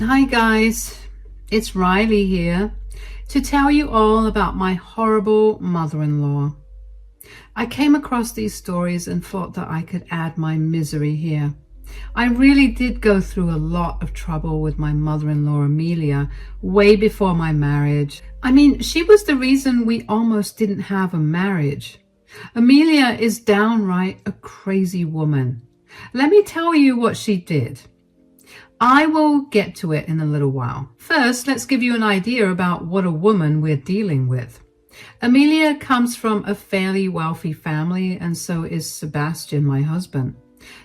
Hi guys, it's Riley here to tell you all about my horrible mother-in-law. I came across these stories and thought that I could add my misery here. I really did go through a lot of trouble with my mother-in-law Amelia way before my marriage. I mean, she was the reason we almost didn't have a marriage. Amelia is downright a crazy woman. Let me tell you what she did. I will get to it in a little while. First, let's give you an idea about what a woman we're dealing with. Amelia comes from a fairly wealthy family, and so is Sebastian, my husband.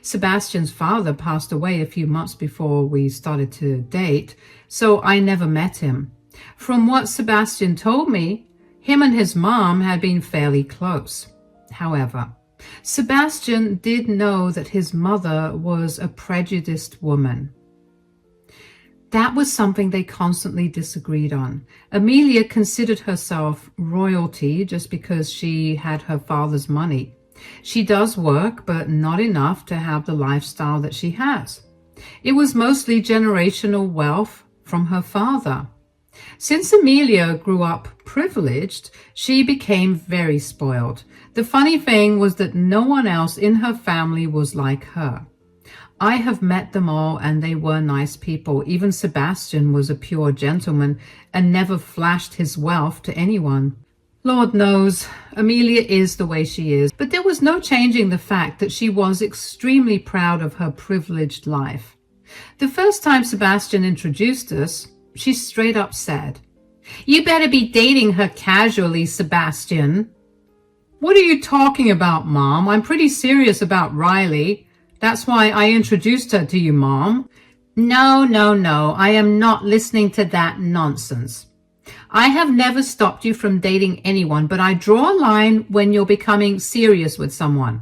Sebastian's father passed away a few months before we started to date, so I never met him. From what Sebastian told me, him and his mom had been fairly close. However, Sebastian did know that his mother was a prejudiced woman. That was something they constantly disagreed on. Amelia considered herself royalty just because she had her father's money. She does work, but not enough to have the lifestyle that she has. It was mostly generational wealth from her father. Since Amelia grew up privileged, she became very spoiled. The funny thing was that no one else in her family was like her. I have met them all and they were nice people. Even Sebastian was a pure gentleman and never flashed his wealth to anyone. Lord knows, Amelia is the way she is, but there was no changing the fact that she was extremely proud of her privileged life. The first time Sebastian introduced us, she straight up said, "You better be dating her casually, Sebastian." "What are you talking about, Mom? I'm pretty serious about Riley. That's why I introduced her to you, Mom." No, I am not listening to that nonsense. I have never stopped you from dating anyone, but I draw a line when you're becoming serious with someone.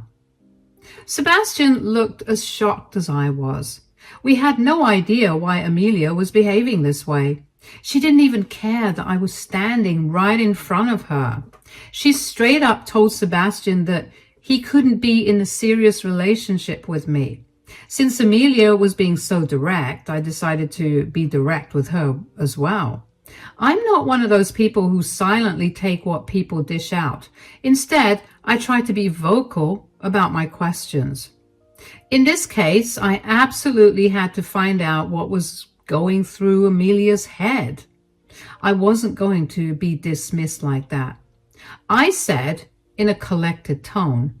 Sebastian looked as shocked as I was. We had no idea why Amelia was behaving this way. She didn't even care that I was standing right in front of her. She straight up told Sebastian that he couldn't be in a serious relationship with me. Since Amelia was being so direct, I decided to be direct with her as well. I'm not one of those people who silently take what people dish out. Instead, I try to be vocal about my questions. In this case, I absolutely had to find out what was going through Amelia's head. I wasn't going to be dismissed like that. I said, in a collected tone,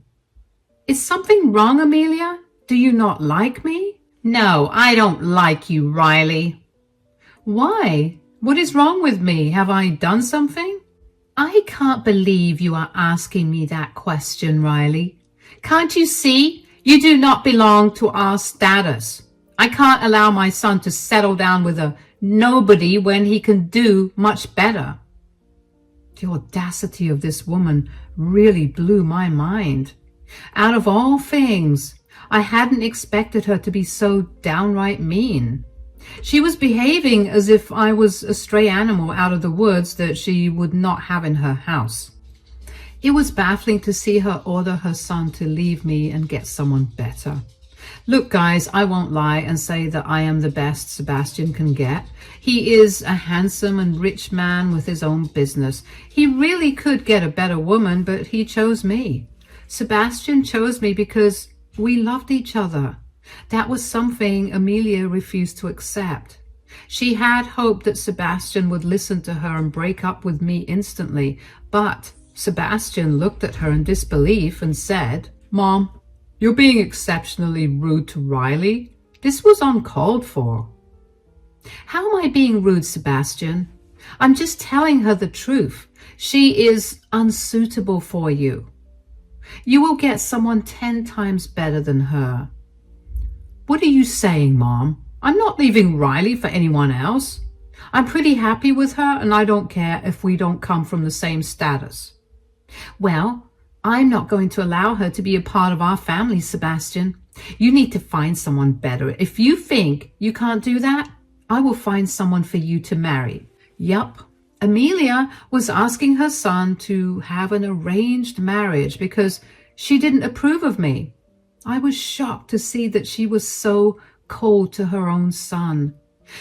"Is something wrong, Amelia? Do you not like me?" "No, I don't like you, Riley." "Why? What is wrong with me? Have I done something?" "I can't believe you are asking me that question, Riley. Can't you see? You do not belong to our status. I can't allow my son to settle down with a nobody when he can do much better." The audacity of this woman really blew my mind. Out of all things, I hadn't expected her to be so downright mean. She was behaving as if I was a stray animal out of the woods that she would not have in her house. It was baffling to see her order her son to leave me and get someone better. Look, guys, I won't lie and say that I am the best Sebastian can get. He is a handsome and rich man with his own business. He really could get a better woman, but he chose me. Sebastian chose me because we loved each other. That was something Amelia refused to accept. She had hoped that Sebastian would listen to her and break up with me instantly, but Sebastian looked at her in disbelief and said, "Mom, you're being exceptionally rude to Riley. This was uncalled for." "How am I being rude, Sebastian? I'm just telling her the truth. She is unsuitable for you. You will get someone 10 times better than her." "What are you saying, Mom? I'm not leaving Riley for anyone else. I'm pretty happy with her and I don't care if we don't come from the same status." "Well, I'm not going to allow her to be a part of our family, Sebastian. You need to find someone better. If you think you can't do that, I will find someone for you to marry." Yup. Amelia was asking her son to have an arranged marriage because she didn't approve of me. I was shocked to see that she was so cold to her own son.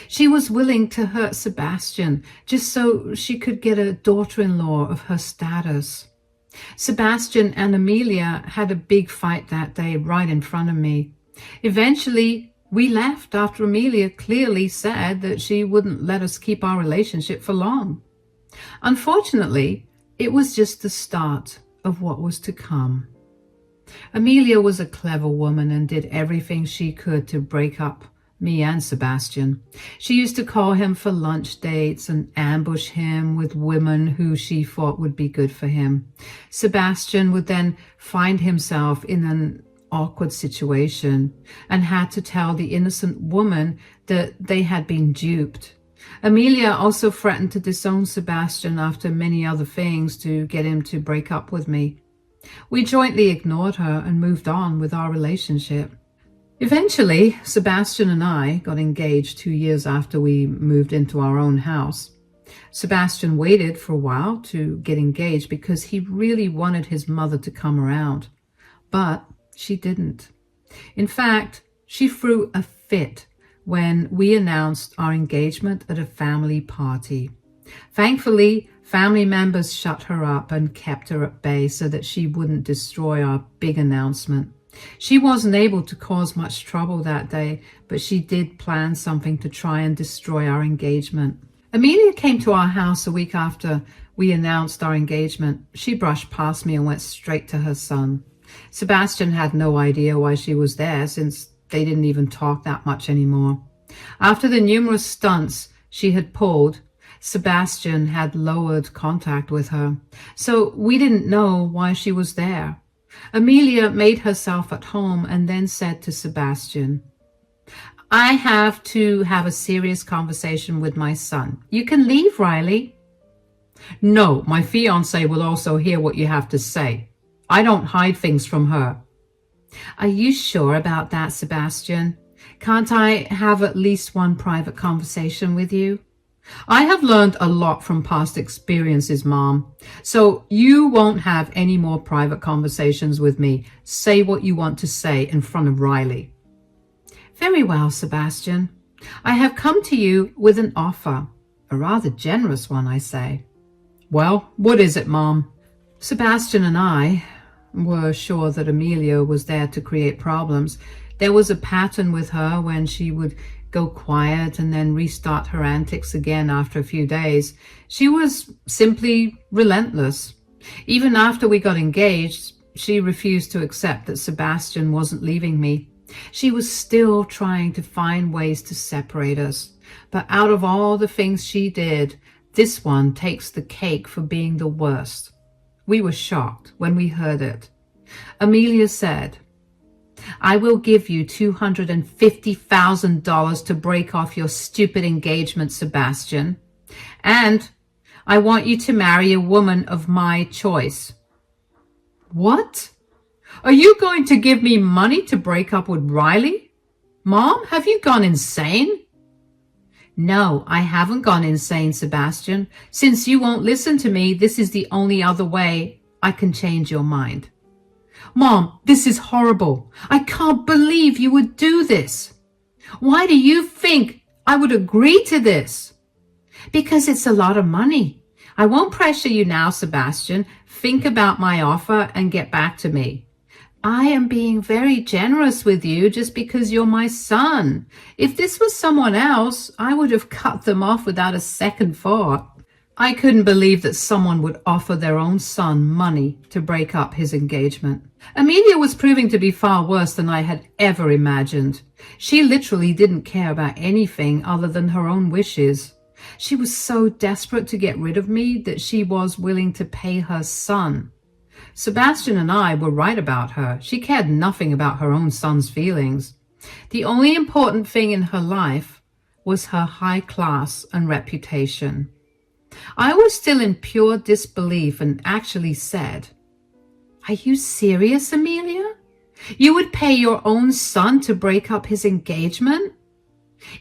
She was willing to hurt Sebastian just so she could get a daughter-in-law of her status. Sebastian and Amelia had a big fight that day right in front of me. Eventually, we left after Amelia clearly said that she wouldn't let us keep our relationship for long. Unfortunately, it was just the start of what was to come. Amelia was a clever woman and did everything she could to break up me and Sebastian. She used to call him for lunch dates and ambush him with women who she thought would be good for him. Sebastian would then find himself in an awkward situation and had to tell the innocent woman that they had been duped. Amelia also threatened to disown Sebastian after many other things to get him to break up with me. We jointly ignored her and moved on with our relationship. Eventually, Sebastian and I got engaged 2 years after we moved into our own house. Sebastian waited for a while to get engaged because he really wanted his mother to come around, but she didn't. In fact, she threw a fit when we announced our engagement at a family party. Thankfully, family members shut her up and kept her at bay so that she wouldn't destroy our big announcement. She wasn't able to cause much trouble that day, but she did plan something to try and destroy our engagement. Amelia came to our house a week after we announced our engagement. She brushed past me and went straight to her son. Sebastian had no idea why she was there, since they didn't even talk that much anymore. After the numerous stunts she had pulled, Sebastian had lowered contact with her, so we didn't know why she was there. Amelia made herself at home and then said to Sebastian, "I have to have a serious conversation with my son. You can leave, Riley." "No, my fiancé will also hear what you have to say. I don't hide things from her." "Are you sure about that, Sebastian? Can't I have at least one private conversation with you?" "I have learned a lot from past experiences, Mom. So you won't have any more private conversations with me. Say what you want to say in front of Riley." "Very well, Sebastian. I have come to you with an offer. A rather generous one, I say." "Well, what is it, Mom?" Sebastian and I were sure that Amelia was there to create problems. There was a pattern with her when she would go quiet and then restart her antics again after a few days. She was simply relentless. Even after we got engaged, she refused to accept that Sebastian wasn't leaving me. She was still trying to find ways to separate us. But out of all the things she did, this one takes the cake for being the worst. We were shocked when we heard it. Amelia said, "I will give you $250,000 to break off your stupid engagement, Sebastian. And I want you to marry a woman of my choice." "What? Are you going to give me money to break up with Riley? Mom, have you gone insane?" "No, I haven't gone insane, Sebastian. Since you won't listen to me, this is the only other way I can change your mind." "Mom, this is horrible. I can't believe you would do this. Why do you think I would agree to this?" "Because it's a lot of money. I won't pressure you now, Sebastian. Think about my offer and get back to me. I am being very generous with you just because you're my son. If this was someone else, I would have cut them off without a second thought." I couldn't believe that someone would offer their own son money to break up his engagement. Amelia was proving to be far worse than I had ever imagined. She literally didn't care about anything other than her own wishes. She was so desperate to get rid of me that she was willing to pay her son. Sebastian and I were right about her. She cared nothing about her own son's feelings. The only important thing in her life was her high class and reputation. I was still in pure disbelief and actually said, "Are you serious, Amelia? You would pay your own son to break up his engagement?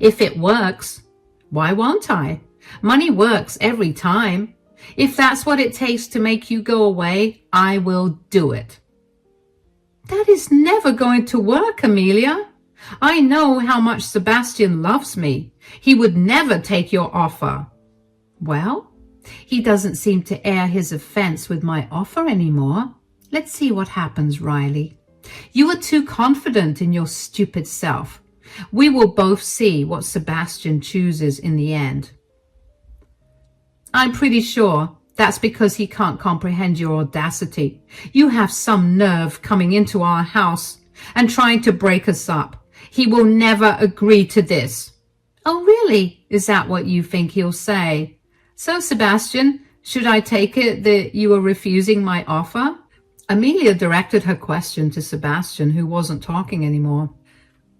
If it works, why won't I? Money works every time. If that's what it takes to make you go away, I will do it." "That is never going to work, Amelia. I know how much Sebastian loves me. He would never take your offer. Well, he doesn't seem to air his offense with my offer anymore. Let's see what happens, Riley. You are too confident in your stupid self. We will both see what Sebastian chooses in the end. I'm pretty sure that's because he can't comprehend your audacity. You have some nerve coming into our house and trying to break us up. He will never agree to this. Oh, really? Is that what you think he'll say? So, Sebastian, should I take it that you are refusing my offer? Amelia directed her question to Sebastian, who wasn't talking anymore.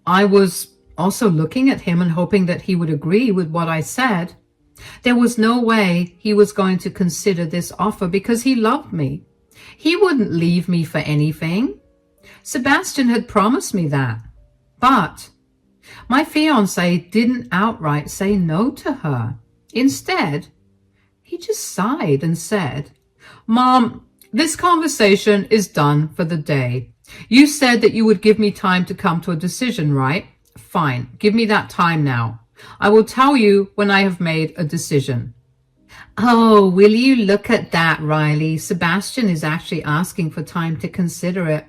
I was also looking at him and hoping that he would agree with what I said. There was no way he was going to consider this offer because he loved me. He wouldn't leave me for anything. Sebastian had promised me that. But my fiancé didn't outright say no to her. Instead, he just sighed and said, Mom, this conversation is done for the day. You said that you would give me time to come to a decision, right? Fine, give me that time now. I will tell you when I have made a decision. Oh, will you look at that, Riley? Sebastian is actually asking for time to consider it.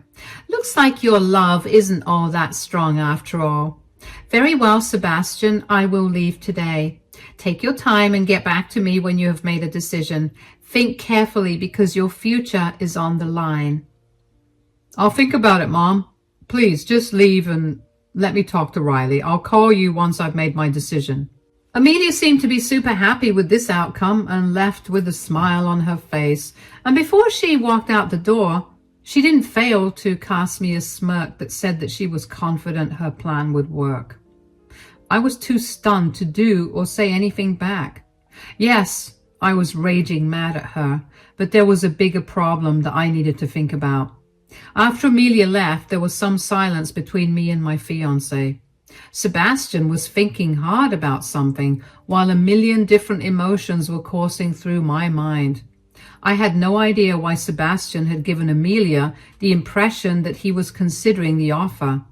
Looks like your love isn't all that strong after all. Very well, Sebastian, I will leave today. Take your time and get back to me when you have made a decision. Think carefully because your future is on the line. I'll think about it, Mom. Please, just leave and let me talk to Riley. I'll call you once I've made my decision. Amelia seemed to be super happy with this outcome and left with a smile on her face. And before she walked out the door, she didn't fail to cast me a smirk that said that she was confident her plan would work. I was too stunned to do or say anything back. Yes, I was raging mad at her, but there was a bigger problem that I needed to think about. After Amelia left, there was some silence between me and my fiancé. Sebastian was thinking hard about something, while a million different emotions were coursing through my mind. I had no idea why Sebastian had given Amelia the impression that he was considering the offer.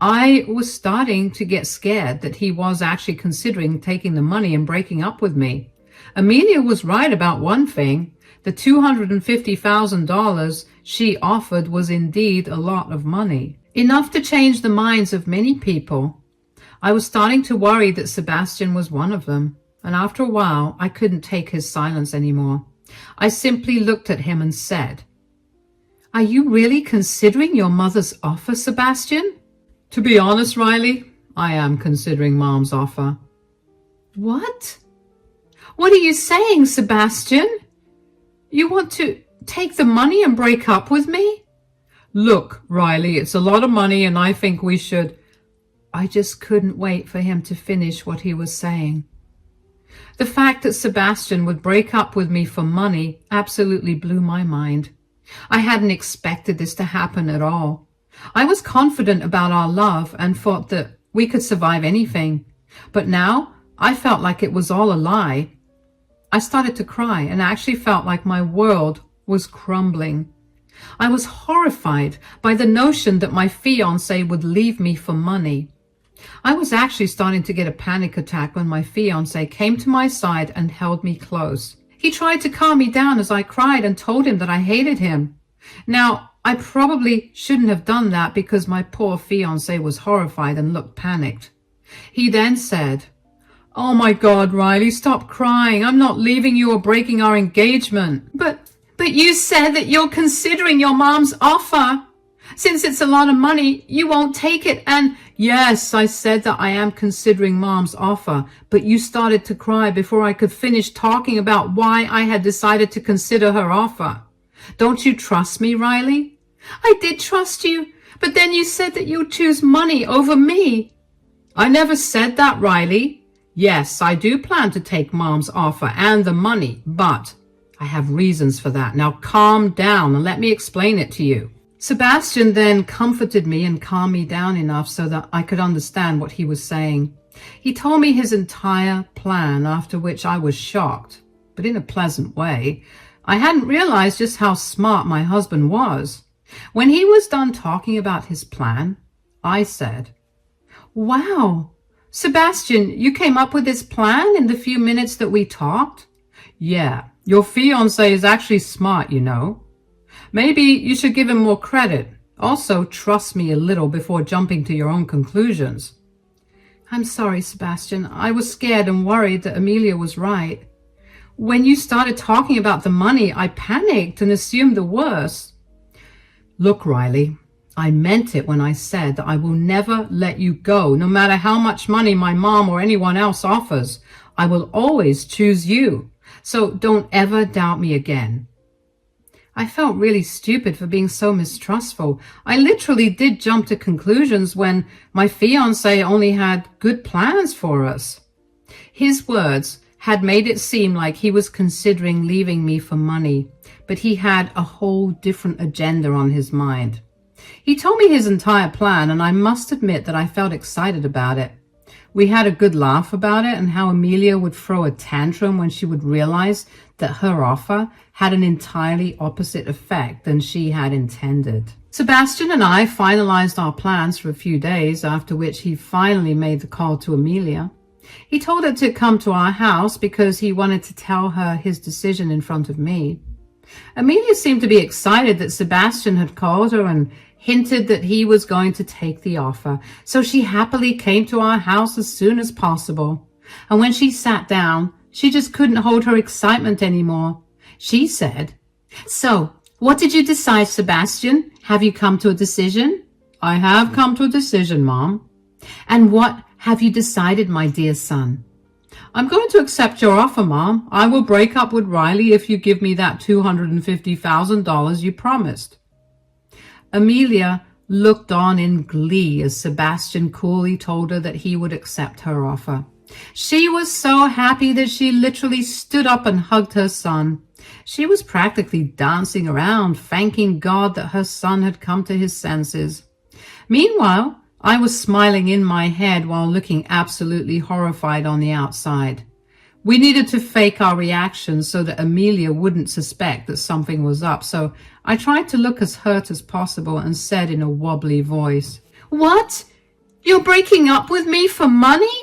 I was starting to get scared that he was actually considering taking the money and breaking up with me. Amelia was right about one thing. The $250,000 she offered was indeed a lot of money. Enough to change the minds of many people. I was starting to worry that Sebastian was one of them, and after a while I couldn't take his silence anymore. I simply looked at him and said, Are you really considering your mother's offer, Sebastian? To be honest, Riley, I am considering Mom's offer. What? What are you saying, Sebastian? You want to take the money and break up with me? Look, Riley, it's a lot of money and I think we should... I just couldn't wait for him to finish what he was saying. The fact that Sebastian would break up with me for money absolutely blew my mind. I hadn't expected this to happen at all. I was confident about our love and thought that we could survive anything. But now I felt like it was all a lie. I started to cry and actually felt like my world was crumbling. I was horrified by the notion that my fiancé would leave me for money. I was actually starting to get a panic attack when my fiancé came to my side and held me close. He tried to calm me down as I cried and told him that I hated him. Now, I probably shouldn't have done that because my poor fiancé was horrified and looked panicked. He then said, Oh my God, Riley, stop crying. I'm not leaving you or breaking our engagement. But you said that you're considering your mom's offer. Since it's a lot of money, you won't take it. And yes, I said that I am considering Mom's offer, but you started to cry before I could finish talking about why I had decided to consider her offer. Don't you trust me, Riley? I did trust you, but then you said that you'd choose money over me. I never said that, Riley. Yes, I do plan to take Mom's offer and the money, but I have reasons for that. Now calm down and let me explain it to you. Sebastian then comforted me and calmed me down enough so that I could understand what he was saying. He told me his entire plan, after which I was shocked, but in a pleasant way. I hadn't realized just how smart my husband was. When he was done talking about his plan, I said, Wow. Sebastian, you came up with this plan in the few minutes that we talked? Yeah, your fiancé is actually smart, you know. Maybe you should give him more credit. Also, trust me a little before jumping to your own conclusions. I'm sorry, Sebastian. I was scared and worried that Amelia was right. When you started talking about the money, I panicked and assumed the worst. Look, Riley, I meant it when I said that I will never let you go, no matter how much money my mom or anyone else offers. I will always choose you. So don't ever doubt me again. I felt really stupid for being so mistrustful. I literally did jump to conclusions when my fiancé only had good plans for us. His words had made it seem like he was considering leaving me for money, but he had a whole different agenda on his mind. He told me his entire plan, and I must admit that I felt excited about it. We had a good laugh about it and how Amelia would throw a tantrum when she would realize that her offer had an entirely opposite effect than she had intended. Sebastian and I finalized our plans for a few days, after which he finally made the call to Amelia. He told her to come to our house because he wanted to tell her his decision in front of me. Amelia seemed to be excited that Sebastian had called her and hinted that he was going to take the offer, so she happily came to our house as soon as possible. And when she sat down, she just couldn't hold her excitement anymore. She said, "So, what did you decide, Sebastian? Have you come to a decision?" "I have come to a decision, Mom." "And what have you decided, my dear son?" "I'm going to accept your offer, Mom. I will break up with Riley if you give me that $250,000 you promised." Amelia looked on in glee as Sebastian coolly told her that he would accept her offer. She was so happy that she literally stood up and hugged her son. She was practically dancing around, thanking God that her son had come to his senses. Meanwhile, I was smiling in my head while looking absolutely horrified on the outside. We needed to fake our reactions so that Amelia wouldn't suspect that something was up, so I tried to look as hurt as possible and said in a wobbly voice, "What? You're breaking up with me for money?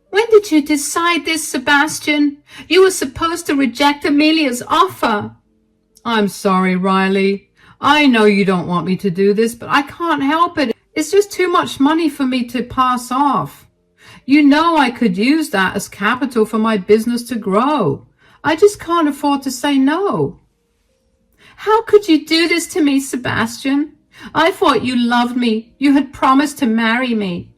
When did you decide this, Sebastian? You were supposed to reject Amelia's offer." "I'm sorry, Riley. I know you don't want me to do this, but I can't help it. It's just too much money for me to pass off. You know I could use that as capital for my business to grow. I just can't afford to say no." "How could you do this to me, Sebastian? I thought you loved me. You had promised to marry me."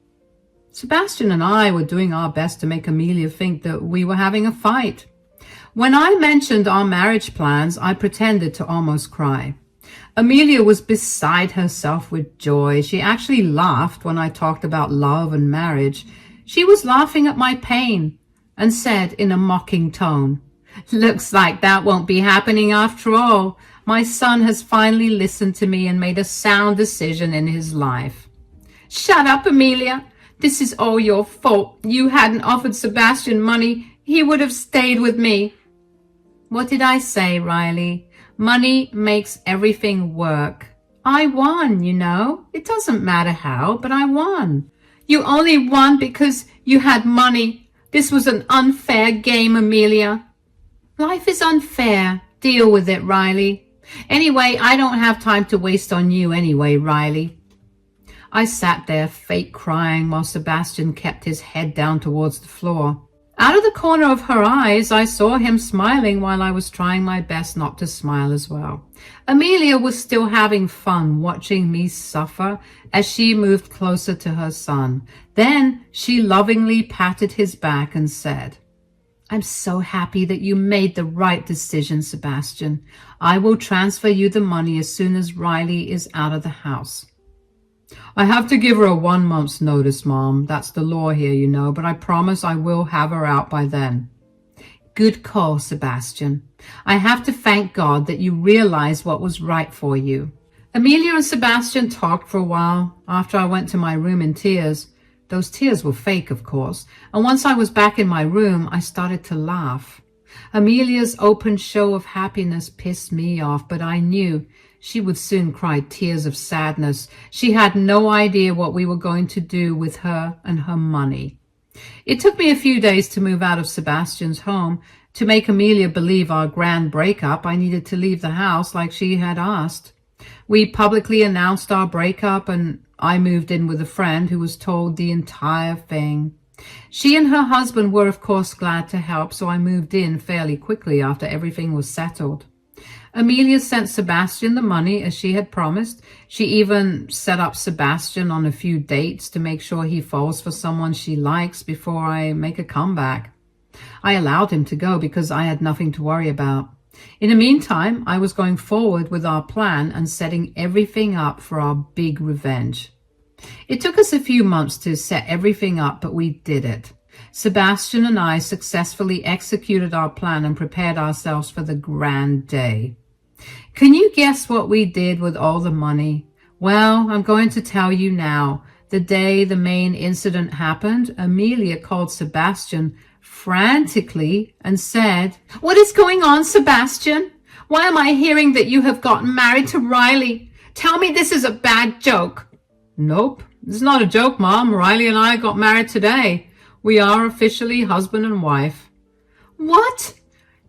Sebastian and I were doing our best to make Amelia think that we were having a fight. When I mentioned our marriage plans, I pretended to almost cry. Amelia was beside herself with joy. She actually laughed when I talked about love and marriage. She was laughing at my pain and said in a mocking tone, "Looks like that won't be happening after all. My son has finally listened to me and made a sound decision in his life." "Shut up, Amelia. This is all your fault. You hadn't offered Sebastian money. He would have stayed with me." "What did I say, Riley? Money makes everything work. I won, you know. It doesn't matter how, but I won." "You only won because you had money. This was an unfair game, Amelia." "Life is unfair. Deal with it, Riley. Anyway, I don't have time to waste on you anyway, Riley." I sat there, fake crying, while Sebastian kept his head down towards the floor. Out of the corner of her eyes, I saw him smiling while I was trying my best not to smile as well. Amelia was still having fun watching me suffer as she moved closer to her son. Then she lovingly patted his back and said, "I'm so happy that you made the right decision, Sebastian. I will transfer you the money as soon as Riley is out of the house." "I have to give her a 1 month's notice, Mom. That's the law here, you know, but I promise I will have her out by then." "Good call, Sebastian. I have to thank God that you realized what was right for you." Amelia and Sebastian talked for a while after I went to my room in tears. Those tears were fake, of course, and once I was back in my room, I started to laugh. Amelia's open show of happiness pissed me off, but I knew She would soon cry tears of sadness. She had no idea what we were going to do with her and her money. It took me a few days to move out of Sebastian's home. To make Amelia believe our grand breakup, I needed to leave the house like she had asked. We publicly announced our breakup, and I moved in with a friend who was told the entire thing. She and her husband were, of course, glad to help, so I moved in fairly quickly after everything was settled. Amelia sent Sebastian the money as she had promised. She even set up Sebastian on a few dates to make sure he falls for someone she likes before I make a comeback. I allowed him to go because I had nothing to worry about. In the meantime, I was going forward with our plan and setting everything up for our big revenge. It took us a few months to set everything up, but we did it. Sebastian and I successfully executed our plan and prepared ourselves for the grand day. Can you guess what we did with all the money? Well, I'm going to tell you now. The day the main incident happened, Amelia called Sebastian frantically and said, "What is going on, Sebastian? Why am I hearing that you have gotten married to Riley? Tell me this is a bad joke." "Nope, it's not a joke, Mom. Riley and I got married today. We are officially husband and wife." "What?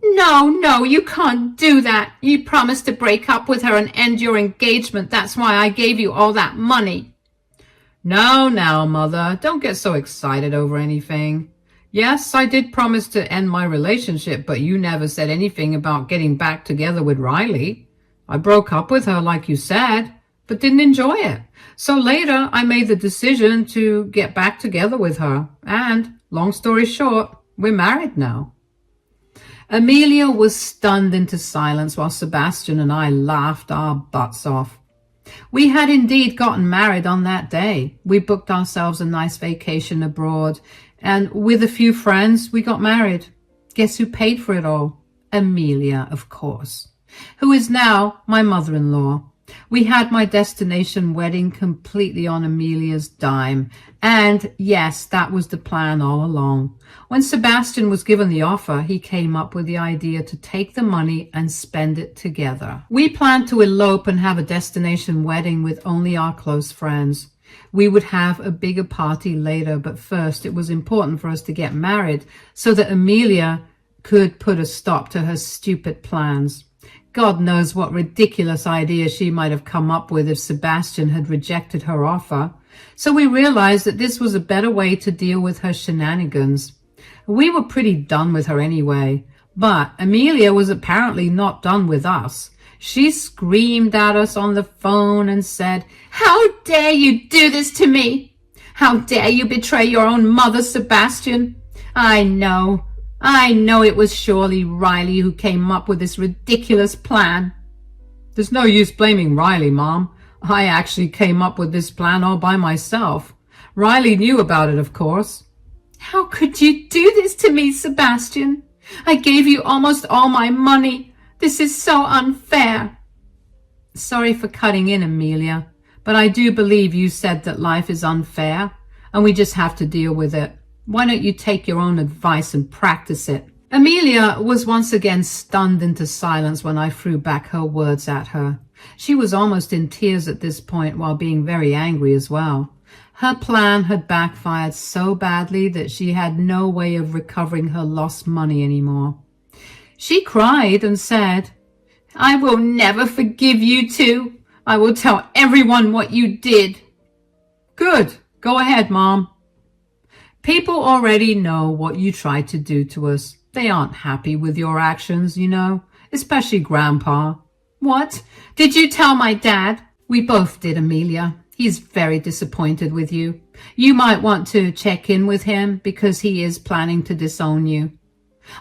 No, you can't do that. You promised to break up with her and end your engagement. That's why I gave you all that money." Now, Mother, don't get so excited over anything. Yes, I did promise to end my relationship, but you never said anything about getting back together with Riley. I broke up with her like you said, but didn't enjoy it. So later, I made the decision to get back together with her. And, long story short, we're married now. Amelia was stunned into silence while Sebastian and I laughed our butts off. We had indeed gotten married on that day. We booked ourselves a nice vacation abroad, and with a few friends, we got married. Guess who paid for it all? Amelia, of course, who is now my mother-in-law. We had my destination wedding completely on Amelia's dime. And yes, that was the plan all along. When Sebastian was given the offer, he came up with the idea to take the money and spend it together. We planned to elope and have a destination wedding with only our close friends. We would have a bigger party later, but first it was important for us to get married so that Amelia could put a stop to her stupid plans. God knows what ridiculous idea she might have come up with if Sebastian had rejected her offer. So we realized that this was a better way to deal with her shenanigans. We were pretty done with her anyway, but Amelia was apparently not done with us. She screamed at us on the phone and said, "How dare you do this to me? How dare you betray your own mother, Sebastian? I know it was surely Riley who came up with this ridiculous plan." "There's no use blaming Riley, Mom. I actually came up with this plan all by myself. Riley knew about it, of course." "How could you do this to me, Sebastian? I gave you almost all my money. This is so unfair." "Sorry for cutting in, Amelia, but I do believe you said that life is unfair, and we just have to deal with it. Why don't you take your own advice and practice it?" Amelia was once again stunned into silence when I threw back her words at her. She was almost in tears at this point while being very angry as well. Her plan had backfired so badly that she had no way of recovering her lost money anymore. She cried and said, "I will never forgive you two. I will tell everyone what you did." "Good. Go ahead, Mom." "People already know what you tried to do to us. They aren't happy with your actions, you know, especially Grandpa." "What? Did you tell my dad?" "We both did, Amelia. He's very disappointed with you. You might want to check in with him because he is planning to disown you."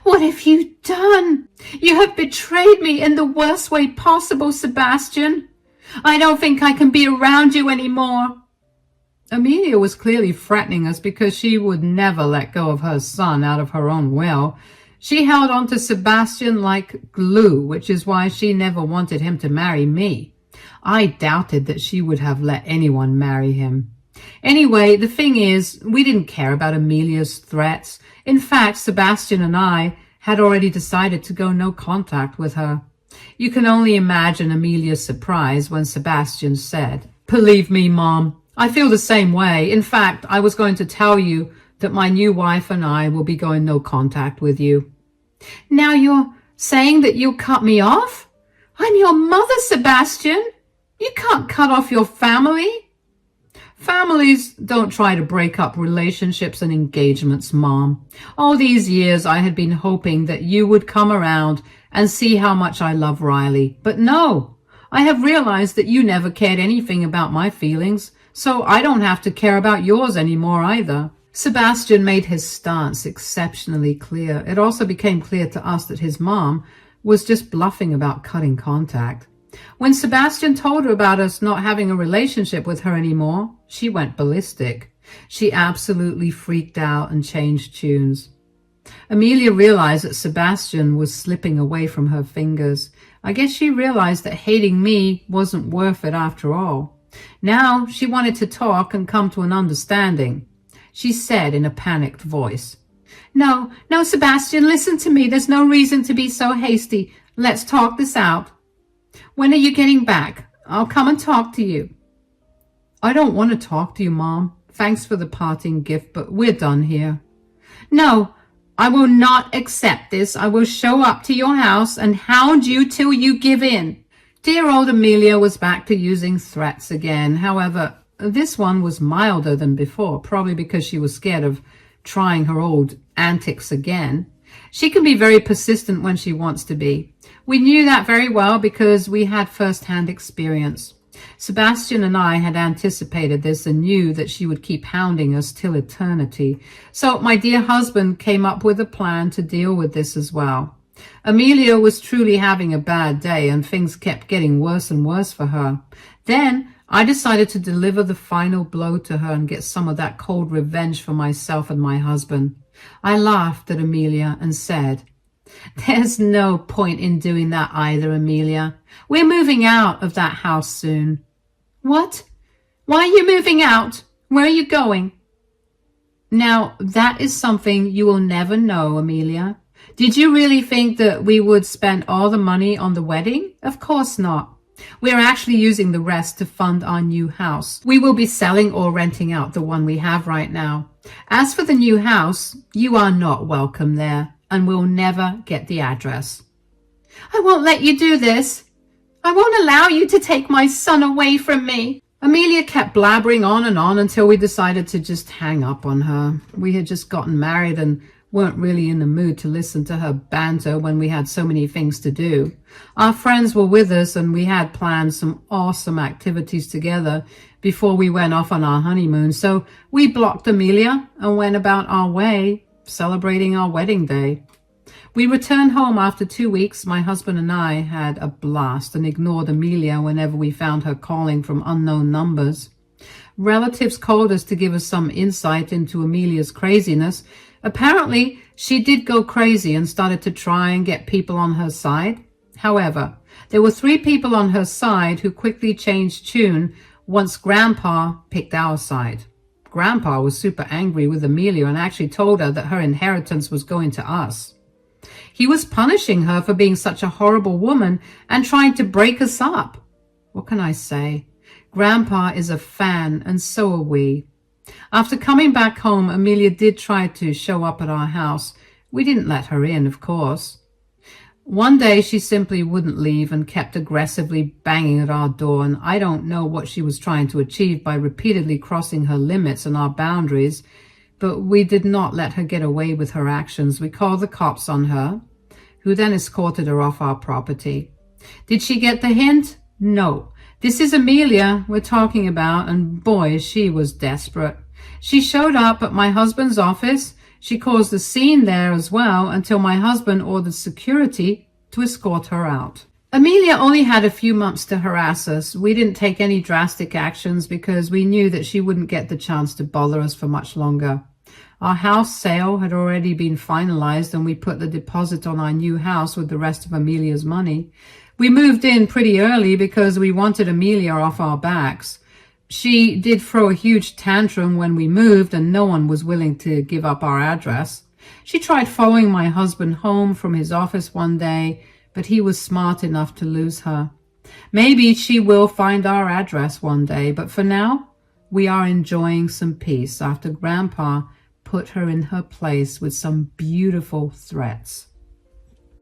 "What have you done? You have betrayed me in the worst way possible, Sebastian. I don't think I can be around you anymore." Amelia was clearly threatening us because she would never let go of her son out of her own will. She held on to Sebastian like glue, which is why she never wanted him to marry me. I doubted that she would have let anyone marry him. Anyway, the thing is, we didn't care about Amelia's threats. In fact, Sebastian and I had already decided to go no contact with her. You can only imagine Amelia's surprise when Sebastian said, "Believe me, Mom, I feel the same way. In fact, I was going to tell you that my new wife and I will be going no contact with you." "Now you're saying that you'll cut me off? I'm your mother, Sebastian. You can't cut off your family." "Families don't try to break up relationships and engagements, Mom. All these years I had been hoping that you would come around and see how much I love Riley. But no, I have realized that you never cared anything about my feelings, so I don't have to care about yours anymore either." Sebastian made his stance exceptionally clear. It also became clear to us that his mom was just bluffing about cutting contact. When Sebastian told her about us not having a relationship with her anymore, she went ballistic. She absolutely freaked out and changed tunes. Amelia realized that Sebastian was slipping away from her fingers. I guess she realized that hating me wasn't worth it after all. Now she wanted to talk and come to an understanding. She said in a panicked voice, No, Sebastian, listen to me. There's no reason to be so hasty. Let's talk this out. When are you getting back? I'll come and talk to you." "I don't want to talk to you, Mom. Thanks for the parting gift, but we're done here." "No, I will not accept this. I will show up to your house and hound you till you give in." Dear old Amelia was back to using threats again. However, this one was milder than before, probably because she was scared of trying her old antics again. She can be very persistent when she wants to be. We knew that very well because we had first-hand experience. Sebastian and I had anticipated this and knew that she would keep hounding us till eternity. So my dear husband came up with a plan to deal with this as well. Amelia was truly having a bad day and things kept getting worse and worse for her. Then I decided to deliver the final blow to her and get some of that cold revenge for myself and my husband. I laughed at Amelia and said, "There's no point in doing that either, Amelia. We're moving out of that house soon." "What? Why are you moving out? Where are you going?" "Now, that is something you will never know, Amelia. Did you really think that we would spend all the money on the wedding? Of course not. We are actually using the rest to fund our new house. We will be selling or renting out the one we have right now. As for the new house, you are not welcome there and will never get the address." "I won't let you do this. I won't allow you to take my son away from me." Amelia kept blabbering on and on until we decided to just hang up on her. We had just gotten married and weren't really in the mood to listen to her banter when we had so many things to do. Our friends were with us and we had planned some awesome activities together before we went off on our honeymoon, so we blocked Amelia and went about our way, celebrating our wedding day. We returned home after 2 weeks. My husband and I had a blast and ignored Amelia whenever we found her calling from unknown numbers. Relatives called us to give us some insight into Amelia's craziness. Apparently, she did go crazy and started to try and get people on her side. However, there were 3 people on her side who quickly changed tune once Grandpa picked our side. Grandpa was super angry with Amelia and actually told her that her inheritance was going to us. He was punishing her for being such a horrible woman and trying to break us up. What can I say? Grandpa is a fan, and so are we. After coming back home, Amelia did try to show up at our house. We didn't let her in, of course. One day she simply wouldn't leave and kept aggressively banging at our door, and I don't know what she was trying to achieve by repeatedly crossing her limits and our boundaries, but we did not let her get away with her actions. We called the cops on her, who then escorted her off our property. Did she get the hint? No. This is Amelia we're talking about, and boy, she was desperate. She showed up at my husband's office. She caused a scene there as well until my husband ordered security to escort her out. Amelia only had a few months to harass us. We didn't take any drastic actions because we knew that she wouldn't get the chance to bother us for much longer. Our house sale had already been finalized and we put the deposit on our new house with the rest of Amelia's money. We moved in pretty early because we wanted Amelia off our backs. She did throw a huge tantrum when we moved and no one was willing to give up our address. She tried following my husband home from his office one day, but he was smart enough to lose her. Maybe she will find our address one day, but for now, we are enjoying some peace after Grandpa put her in her place with some beautiful threats.